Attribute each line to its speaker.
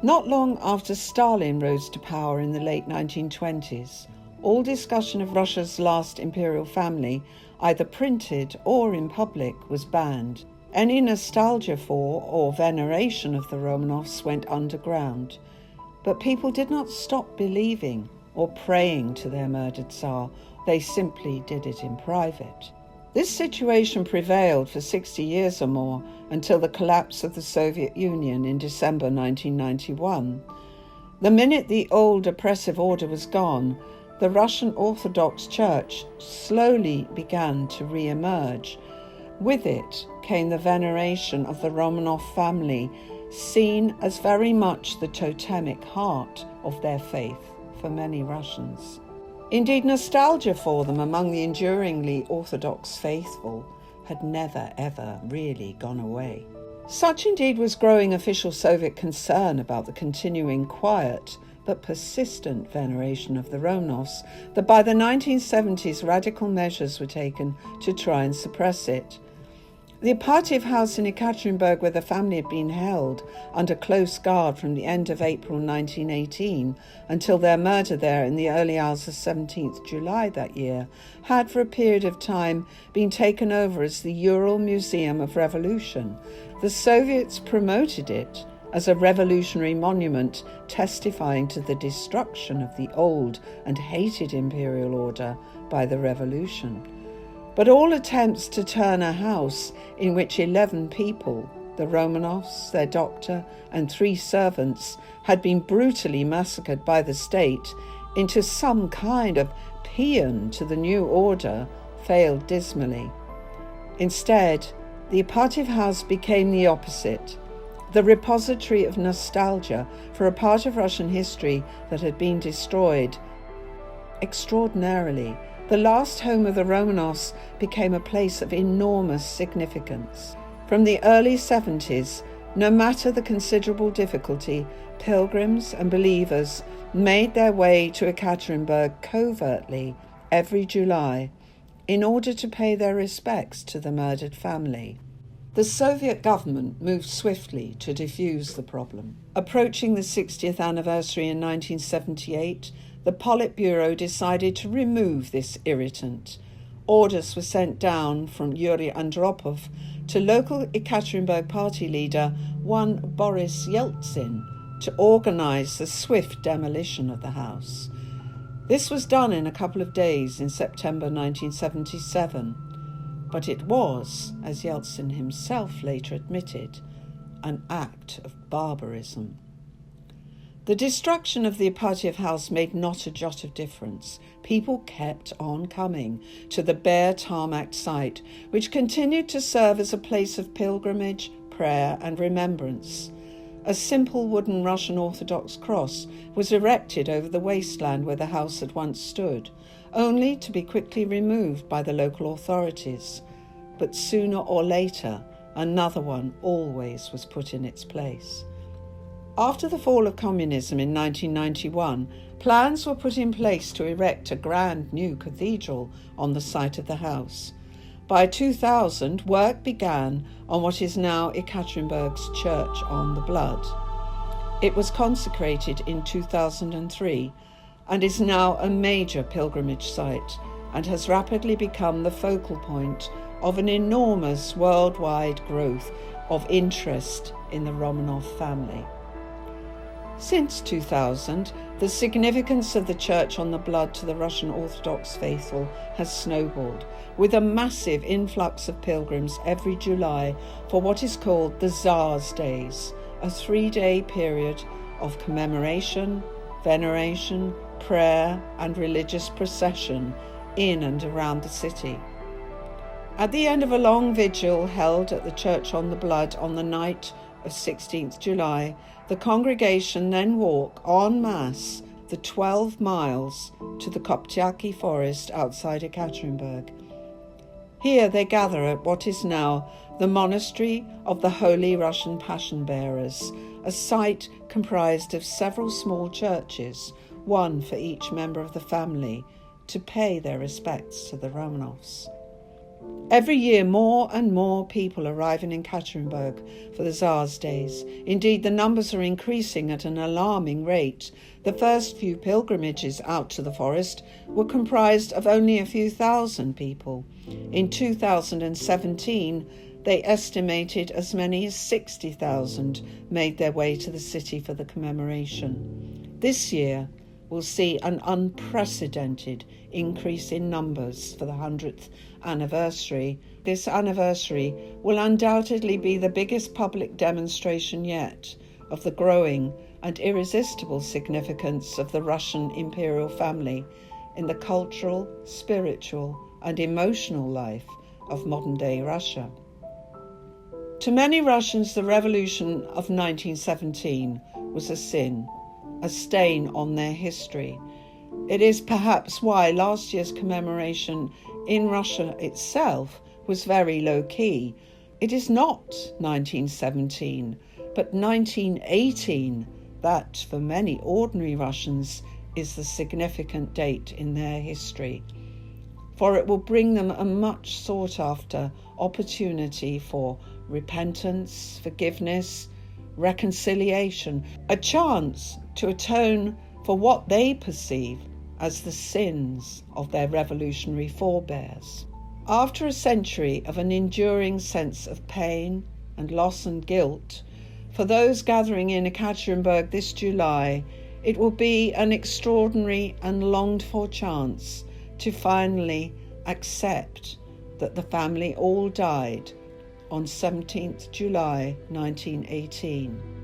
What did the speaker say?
Speaker 1: Not long after Stalin rose to power in the late 1920s, all discussion of Russia's last imperial family, either printed or in public, was banned. Any nostalgia for or veneration of the Romanovs went underground. But people did not stop believing or praying to their murdered Tsar. They simply did it in private. This situation prevailed for 60 years or more until the collapse of the Soviet Union in December 1991. The minute the old oppressive order was gone, the Russian Orthodox Church slowly began to re-emerge. With it came the veneration of the Romanov family, seen as very much the totemic heart of their faith for many Russians. Indeed, nostalgia for them among the enduringly Orthodox faithful had never, ever really gone away. Such indeed was growing official Soviet concern about the continuing quiet but persistent veneration of the Romanovs that by the 1970s radical measures were taken to try and suppress it. The Ipatiev House in Yekaterinburg, where the family had been held under close guard from the end of April 1918 until their murder there in the early hours of 17th July that year, had for a period of time been taken over as the Ural Museum of Revolution. The Soviets promoted it as a revolutionary monument testifying to the destruction of the old and hated imperial order by the revolution. But all attempts to turn a house in which 11 people, the Romanovs, their doctor, and 3 servants, had been brutally massacred by the state into some kind of paean to the new order failed dismally. Instead, the Ipatiev House became the opposite, the repository of nostalgia for a part of Russian history that had been destroyed. Extraordinarily, the last home of the Romanovs became a place of enormous significance. From the early 70s, no matter the considerable difficulty, pilgrims and believers made their way to Yekaterinburg covertly every July in order to pay their respects to the murdered family. The Soviet government moved swiftly to defuse the problem. Approaching the 60th anniversary in 1978, the Politburo decided to remove this irritant. Orders were sent down from Yuri Andropov to local Yekaterinburg party leader, one Boris Yeltsin, to organize the swift demolition of the house. This was done in a couple of days in September 1977, but it was, as Yeltsin himself later admitted, an act of barbarism. The destruction of the Ipatiev House made not a jot of difference. People kept on coming to the bare tarmac site, which continued to serve as a place of pilgrimage, prayer, and remembrance. A simple wooden Russian Orthodox cross was erected over the wasteland where the house had once stood, only to be quickly removed by the local authorities. But sooner or later, another one always was put in its place. After the fall of communism in 1991, plans were put in place to erect a grand new cathedral on the site of the house. By 2000, work began on what is now Yekaterinburg's Church on the Blood. It was consecrated in 2003 and is now a major pilgrimage site and has rapidly become the focal point of an enormous worldwide growth of interest in the Romanov family. Since 2000, the significance of the Church on the Blood to the Russian Orthodox faithful has snowballed, with a massive influx of pilgrims every July for what is called the Tsar's Days, a 3-day period of commemoration, veneration, prayer, and religious procession in and around the city. At the end of a long vigil held at the Church on the Blood on the night of 16th July, the congregation then walk en masse the 12 miles to the Koptyaki forest outside Yekaterinburg. Here they gather at what is now the Monastery of the Holy Russian Passion Bearers, a site comprised of several small churches, one for each member of the family, to pay their respects to the Romanovs. Every year, more and more people arrive in Yekaterinburg for the Tsar's days. Indeed, the numbers are increasing at an alarming rate. The first few pilgrimages out to the forest were comprised of only a few thousand people. In 2017, they estimated as many as 60,000 made their way to the city for the commemoration. This year will see an unprecedented increase in numbers for the 100th anniversary. This anniversary will undoubtedly be the biggest public demonstration yet of the growing and irresistible significance of the Russian imperial family in the cultural, spiritual, and emotional life of modern-day Russia. To many Russians, the revolution of 1917 was a sin, a stain on their history. It is perhaps why last year's commemoration in Russia itself was very low-key. It is not 1917, but 1918 that, for many ordinary Russians, is the significant date in their history. For it will bring them a much sought-after opportunity for repentance, forgiveness, reconciliation, a chance to atone for what they perceive as the sins of their revolutionary forebears. After a century of an enduring sense of pain and loss and guilt, for those gathering in Yekaterinburg this July, it will be an extraordinary and longed-for chance to finally accept that the family all died on 17th July 1918.